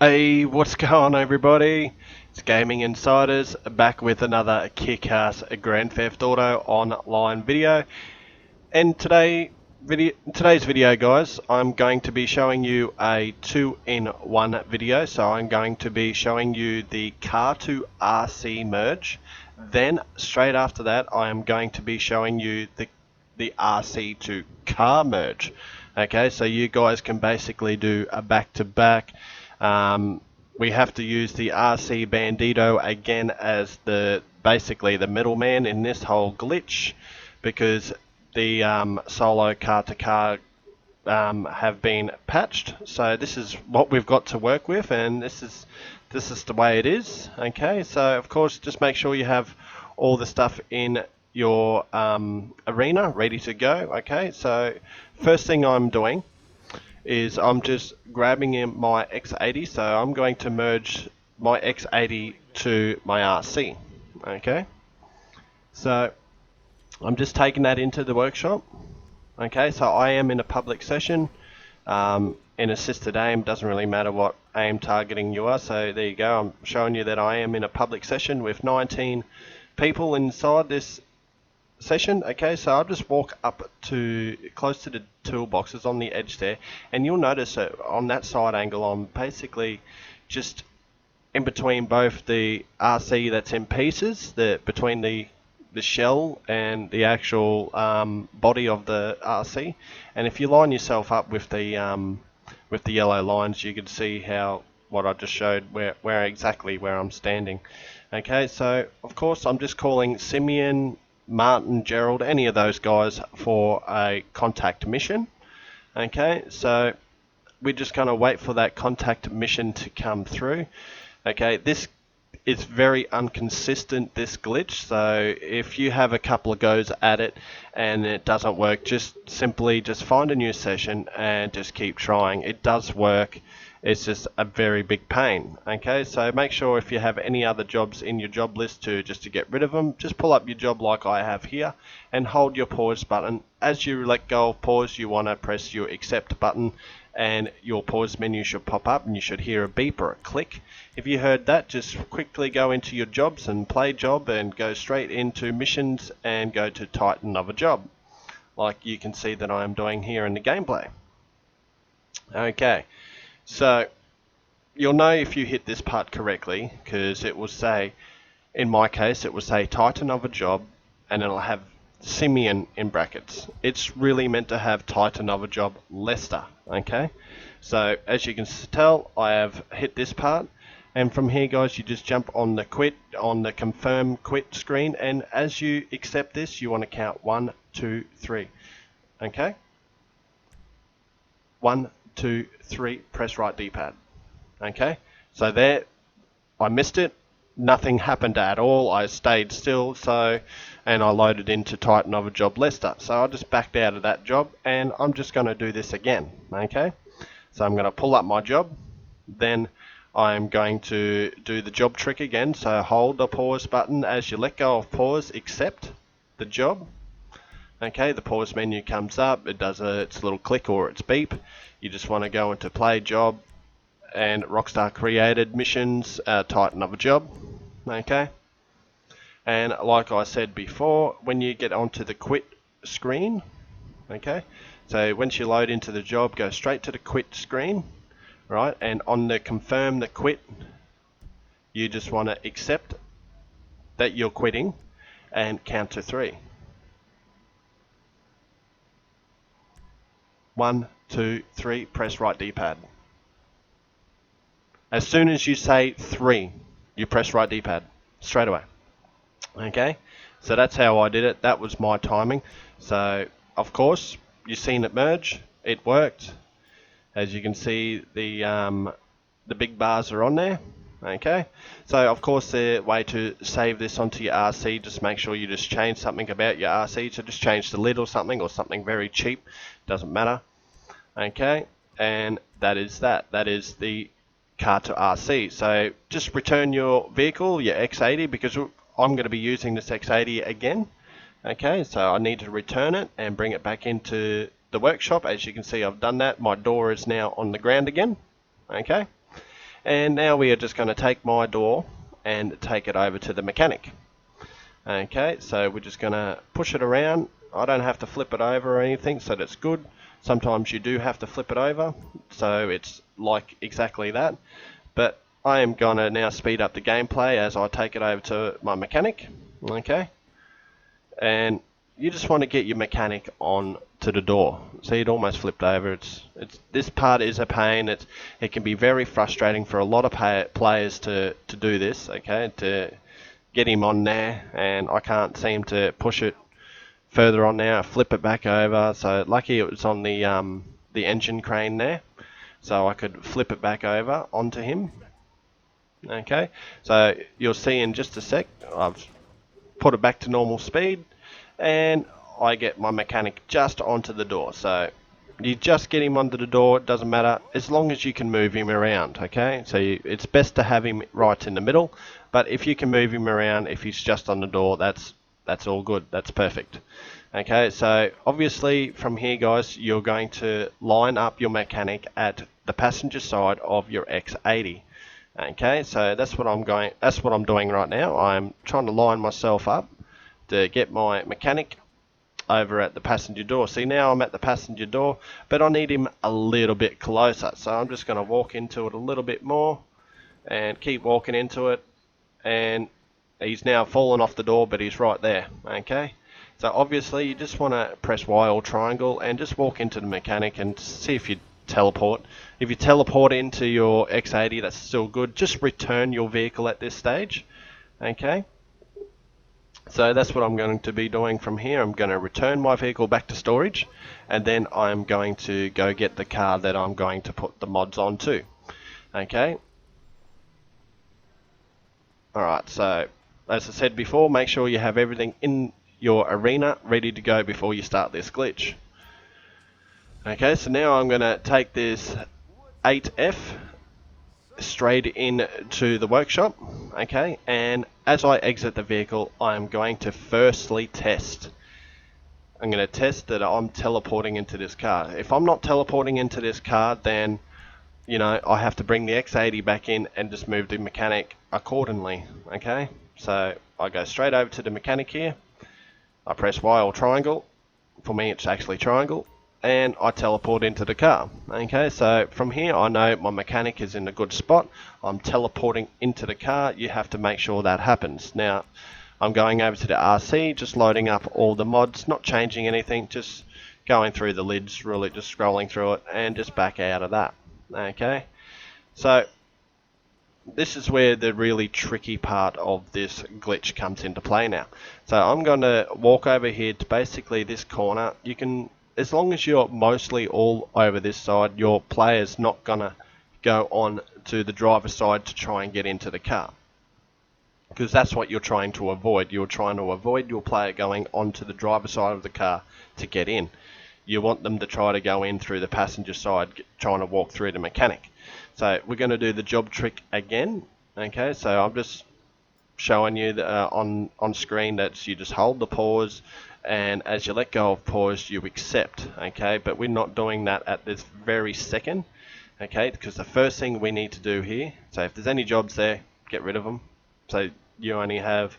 Hey, what's going on, everybody? It's Gaming Insiders back with another kick-ass Grand Theft Auto online video. And today's video, guys, I'm going to be showing you a 2-in-1 video. So I'm going to be showing you the car to RC merge. Then straight after that, I am going to be showing you the RC to car merge. Okay, so you guys can basically do a back-to-back. We have to use the RC Bandito again as basically the middleman in this whole glitch, because the solo car to car have been patched. So this is what we've got to work with, and this is the way it is. Okay, so of course just make sure you have all the stuff in your arena ready to go. Okay, so first thing I'm doing is I'm just grabbing in my X80, so I'm going to merge my X80 to my RC. Okay, so I'm just taking that into the workshop. Okay, so I am in a public session. In assisted aim, doesn't really matter what aim targeting you are, so there you go. I'm showing you that I am in a public session with 19 people inside this session. Okay, so I'll just walk up to close to the toolboxes on the edge there, and you'll notice that on that side angle I'm basically just in between both the RC that's in pieces, between the shell and the actual body of the RC. And if you line yourself up with the yellow lines, you can see how what I just showed where exactly where I'm standing. Okay, so of course I'm just calling Simeon, Martin, Gerald, any of those guys for a contact mission. Okay, so we're just going to wait for that contact mission to come through. Okay, this is very inconsistent, this glitch, so if you have a couple of goes at it and it doesn't work, just simply find a new session and just keep trying. It does work, it's just a very big pain. Okay, so make sure if you have any other jobs in your job list to get rid of them, just pull up your job like I have here and hold your pause button. As you let go of pause, you want to press your accept button and your pause menu should pop up and you should hear a beep or a click. If you heard that, just quickly go into your jobs and play job and go straight into missions and go to Titan of a job, like you can see that I am doing here in the gameplay. Okay, so you'll know if you hit this part correctly, because it will say, in my case, it will say Titan of a job and it'll have Simeon in brackets. It's really meant to have Titan of a job Lester. Okay, so as you can tell, I have hit this part, and from here, guys, you just jump on the confirm quit screen, and as you accept this, you want to count 1, 2, 3. Okay, 1, 2, 3. Press right D-pad. Okay, so there, I missed it. Nothing happened at all. I stayed still, and I loaded into Titan of a job Lester. So I just backed out of that job, and I'm just going to do this again. Okay, so I'm going to pull up my job, then I'm going to do the job trick again. So hold the pause button. As you let go of pause, accept the job. Okay, the pause menu comes up. It does its little click or its beep. You just want to go into play job and Rockstar created missions, Titan of a job. Okay, and like I said before, when you get onto the quit screen, okay, so once you load into the job, go straight to the quit screen, right, and on the confirm the quit, you just want to accept that you're quitting and count to 3. 1, 2, 3, press right D-pad. As soon as you say 3, you press right D-pad straight away. Okay, so that's how I did it. That was my timing. So of course you've seen it merge. It worked. As you can see, the big bars are on there. Okay, so of course the way to save this onto your RC, just make sure you just change something about your RC. So just change the lid or something very cheap, doesn't matter. Okay, and that is that is the car to RC. So just return your vehicle, your X80, because I'm going to be using this X80 again. Okay, so I need to return it and bring it back into the workshop. As you can see, I've done that. My door is now on the ground again. Okay, And now we are just going to take my door and take it over to the mechanic. Okay, so we're just going to push it around. I don't have to flip it over or anything, so that's good. Sometimes you do have to flip it over, so it's like exactly that. But I am going to now speed up the gameplay as I take it over to my mechanic. Okay, and you just want to get your mechanic on to the door. See, it almost flipped over. It's this part is a pain. It can be very frustrating for a lot of players to do this. Okay, to get him on there, and I can't seem to push it further on now. Flip it back over. So lucky it was on the engine crane there, so I could flip it back over onto him. Okay, so you'll see in just a sec, I've put it back to normal speed, and I get my mechanic just onto the door. So you just get him onto the door, it doesn't matter, as long as you can move him around. Okay, so it's best to have him right in the middle, but if you can move him around, if he's just on the door, that's all good, that's perfect. Okay, so obviously from here, guys, you're going to line up your mechanic at the passenger side of your X80. Okay, so that's what I'm doing right now. I'm trying to line myself up to get my mechanic over at the passenger door. See, now I'm at the passenger door, but I need him a little bit closer. So I'm just going to walk into it a little bit more and keep walking into it. And he's now fallen off the door, but he's right there. Okay, so obviously you just want to press Y or triangle and just walk into the mechanic and see if you teleport. If you teleport into your X80, that's still good. Just return your vehicle at this stage. Okay, so that's what I'm going to be doing from here. I'm going to return my vehicle back to storage, and then I'm going to go get the car that I'm going to put the mods onto. Okay, alright, so as I said before, make sure you have everything in your arena ready to go before you start this glitch. Okay, so now I'm going to take this 8F straight into the workshop. Okay, and as I exit the vehicle, I'm going to firstly test. I'm going to test that I'm teleporting into this car. If I'm not teleporting into this car, then you know I have to bring the X80 back in and just move the mechanic accordingly. Okay, so I go straight over to the mechanic here. I press Y or triangle. For me, it's actually triangle. And I teleport into the car. Okay, so from here I know my mechanic is in a good spot. I'm teleporting into the car. You have to make sure that happens. Now I'm going over to the RC, just loading up all the mods, not changing anything, just going through the lids, really just scrolling through it and just back out of that. Okay, so this is where the really tricky part of this glitch comes into play now. So I'm going to walk over here to basically this corner. You can, as long as you're mostly all over this side, your player's not going to go on to the driver's side to try and get into the car. Because that's what you're trying to avoid. You're trying to avoid your player going onto the driver's side of the car to get in. You want them to try to go in through the passenger side, trying to walk through the mechanic. So we're going to do the job trick again. Okay, so I'm just showing you on screen that you just hold the pause, and as you let go of pause, you accept. Okay, but we're not doing that at this very second. Okay, because the first thing we need to do here, so if there's any jobs there, get rid of them. So you only have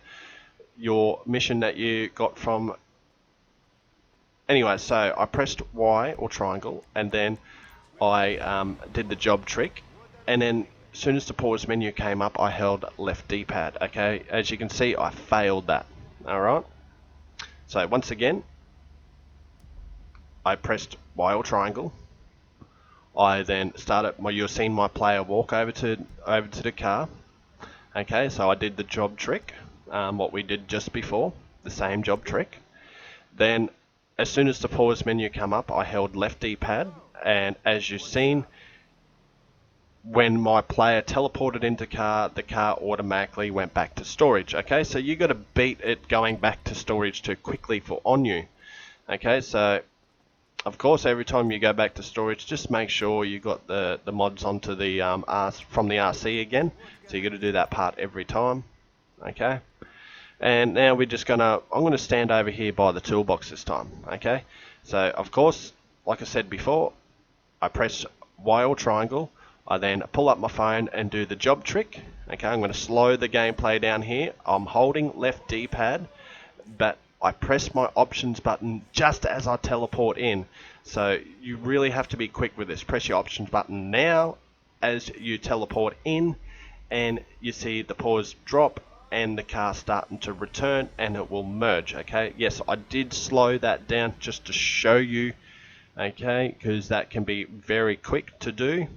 your mission that you got from. Anyway, so I pressed Y or triangle, and then I did the job trick, and then as soon as the pause menu came up, I held left D-pad. Okay, as you can see, I failed that. Alright, so once again, I pressed Y or triangle. I then started, you're seeing my player walk over to the car. Okay, so I did the job trick, what we did just before, the same job trick. Then as soon as the pause menu came up, I held left D-pad, and as you've seen, when my player teleported into the car automatically went back to storage. Okay, so you got to beat it going back to storage too quickly for OnU. Okay, so of course every time you go back to storage, just make sure you got the mods onto the from the RC again. So you got to do that part every time. Okay, and now we're just I'm gonna stand over here by the toolbox this time. Okay, so of course, like I said before, I press Y or triangle. I then pull up my phone and do the job trick. Okay, I'm going to slow the gameplay down here. I'm holding left D-pad, but I press my options button just as I teleport in. So you really have to be quick with this. Press your options button now as you teleport in, and you see the pause drop and the car starting to return, and it will merge. Okay, yes, I did slow that down just to show you, okay, because that can be very quick to do.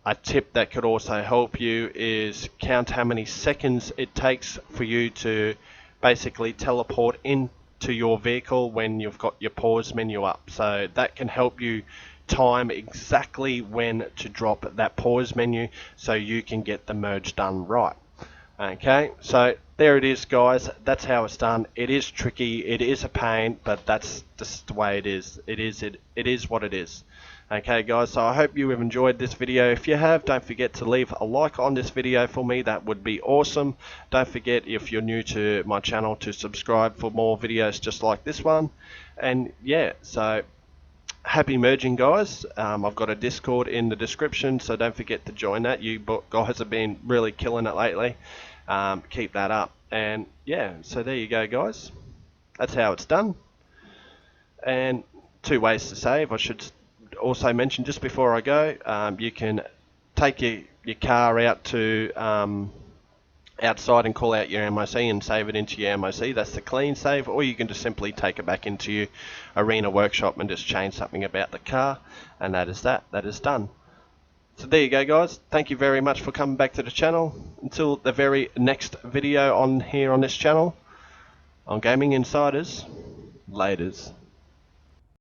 A tip that could also help you is count how many seconds it takes for you to basically teleport into your vehicle when you've got your pause menu up. So that can help you time exactly when to drop that pause menu so you can get the merge done right. Okay, so there it is, guys. That's how it's done. It is tricky, it is a pain, but that's just the way it is. It is what it is. Okay guys, so I hope you have enjoyed this video. If you have, don't forget to leave a like on this video for me. That would be awesome. Don't forget, if you're new to my channel, to subscribe for more videos just like this one. And yeah, so happy merging, guys. I've got a Discord in the description, so don't forget to join that. You guys have been really killing it lately. Keep that up. And yeah, so there you go, guys. That's how it's done. And 2 ways to save. I should also mention just before I go, you can take your car out to outside and call out your MOC and save it into your MOC. That's the clean save. Or you can just simply take it back into your arena workshop and just change something about the car, and that is that. That is done. So there you go, guys. Thank you very much for coming back to the channel. Until the very next video on here on this channel on Gaming Insiders, laters.